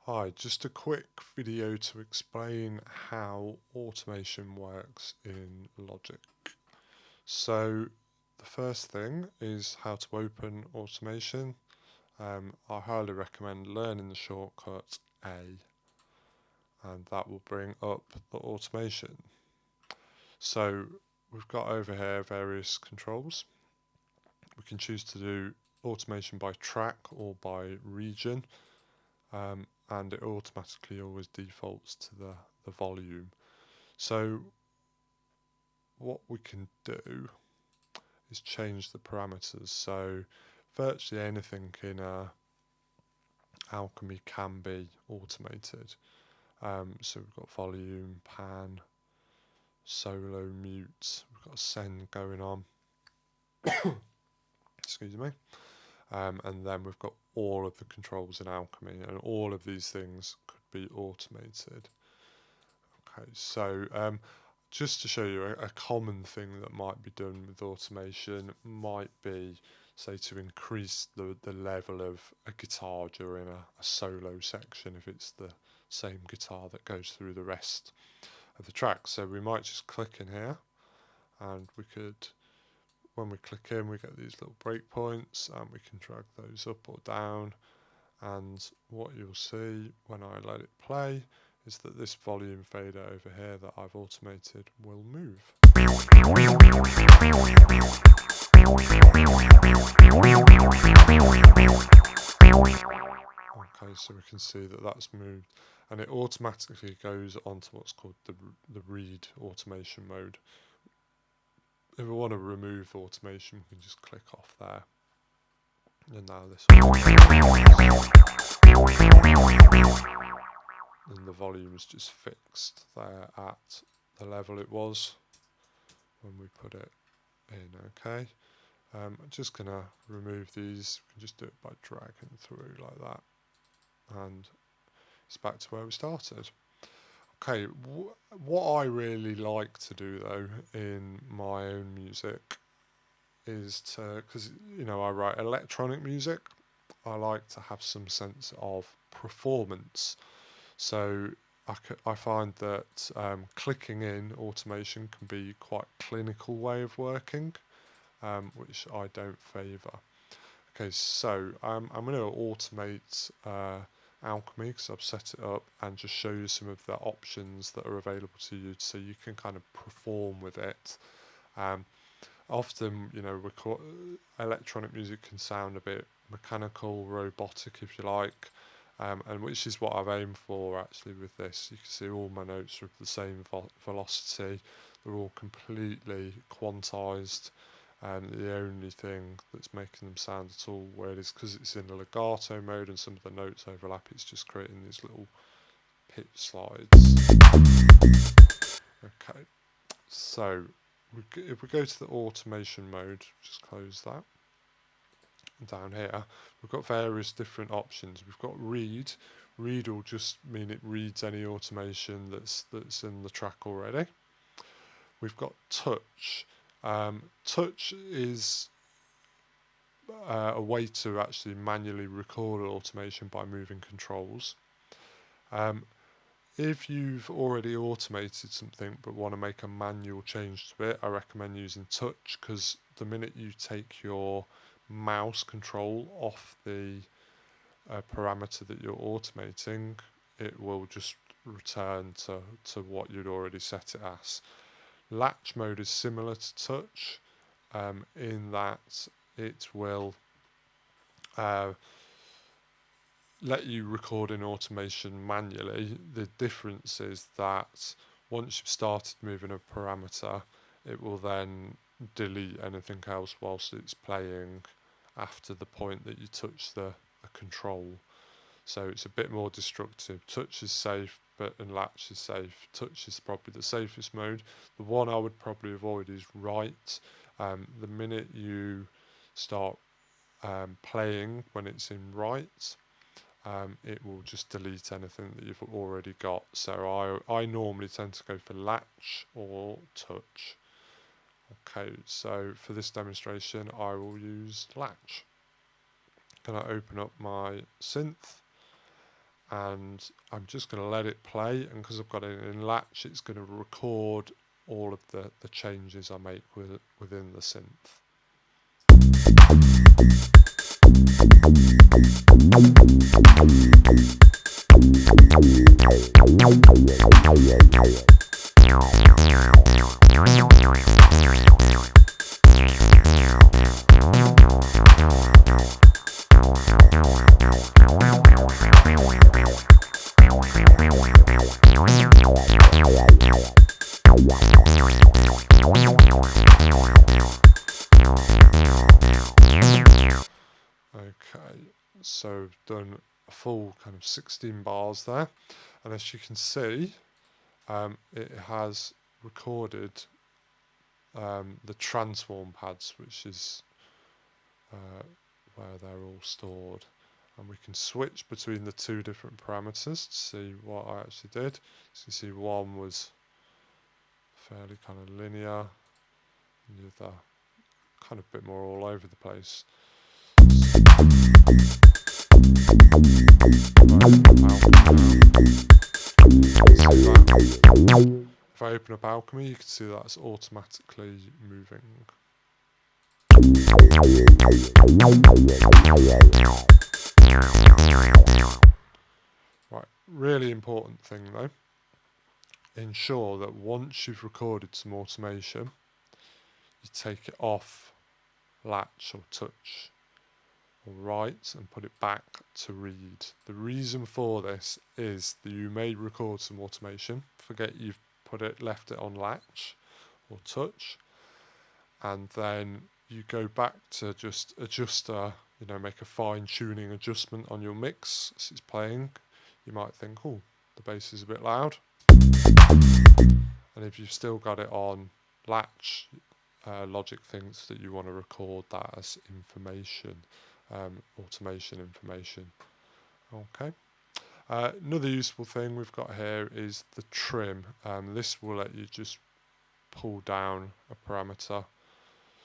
Hi, just a quick video to explain how automation works in Logic. So the first thing is how to open automation. I highly recommend learning the shortcut A, and that will bring up the automation. So we've got over here various controls. We can choose to do automation by track or by region. And it automatically always defaults to the volume. So what we can do is change the parameters. So virtually anything in Alchemy can be automated. So we've got volume, pan, solo, mute, we've got send going on. Excuse me. And then we've got all of the controls in Alchemy, and all of these things could be automated. Okay, so just to show you a common thing that might be done with automation might be, say, to increase the level of a guitar during a solo section if it's the same guitar that goes through the rest of the track. So we might just click in here, and we could, when we click in, we get these little breakpoints, and we can drag those up or down. And what you'll see when I let it play is that this volume fader over here that I've automated will move. Okay, so we can see that that's moved, and it automatically goes onto what's called the read automation mode. If we want to remove automation, we can just click off there, and now this and the volume is just fixed there at the level it was when we put it in. Okay, I'm just gonna remove these. We can just do it by dragging through like that, and it's back to where we started. Okay, what I really like to do though in my own music is to, because I write electronic music, I like to have some sense of performance. So I find that clicking in automation can be quite a clinical way of working, which I don't favour. Okay, so I'm going to automate Alchemy because I've set it up, and just show you some of the options that are available to you so you can kind of perform with it. Often, electronic music can sound a bit mechanical, robotic, if you like, and which is what I've aimed for actually with this. You can see all my notes are of the same velocity, they're all completely quantized, and the only thing that's making them sound at all weird is because it's in the legato mode and some of the notes overlap, it's just creating these little pitch slides. Okay, so if we go to the automation mode, just close that. Down here, we've got various different options. We've got read. Read will just mean it reads any automation that's in the track already. We've got touch. Touch is a way to actually manually record automation by moving controls. If you've already automated something but want to make a manual change to it, I recommend using touch, because the minute you take your mouse control off the parameter that you're automating, it will just return to what you'd already set it as. Latch mode is similar to touch, in that it will let you record in automation manually. The difference is that once you've started moving a parameter, it will then delete anything else whilst it's playing after the point that you touch the control. So it's a bit more destructive. Touch is safe, and latch is safe. Touch is probably the safest mode. The one I would probably avoid is write. The minute you start playing when it's in write, it will just delete anything that you've already got. So I normally tend to go for latch or touch. Okay, so for this demonstration I will use latch. Can I open up my synth, and I'm just going to let it play, and because I've got it in Latch, it's going to record all of the changes I make within the synth. Okay, so I've done a full kind of 16 bars there, and as you can see, it has recorded the transform pads, which is where they're all stored, and we can switch between the two different parameters to see what I actually did. So you see one was fairly kind of linear, and the other kind of a bit more all over the place. If I open up Alchemy, you can see that's automatically moving. Right, really important thing though, ensure that once you've recorded some automation, you take it off Latch or Touch or Write and put it back to Read. The reason for this is that you may record some automation, forget you've left it on Latch or Touch, and then you go back to just adjust make a fine tuning adjustment on your mix as it's playing. You might think, oh, the bass is a bit loud, and if you've still got it on Latch, Logic thinks that you want to record that as information, automation information. Okay. Another useful thing we've got here is the trim. This will let you just pull down a parameter.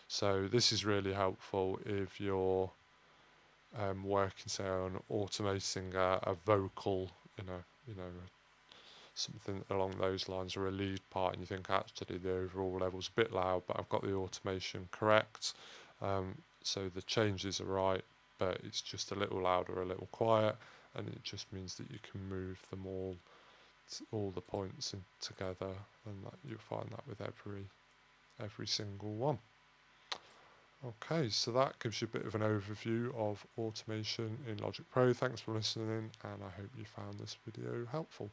So this is really helpful if you're working, say, on automating a vocal, something along those lines, or a lead part, and you think actually the overall level's a bit loud, but I've got the automation correct, so the changes are right, but it's just a little loud or a little quiet, and it just means that you can move them all the points together, and you'll find that with every single one. Okay, so that gives you a bit of an overview of automation in Logic Pro. Thanks for listening, and I hope you found this video helpful.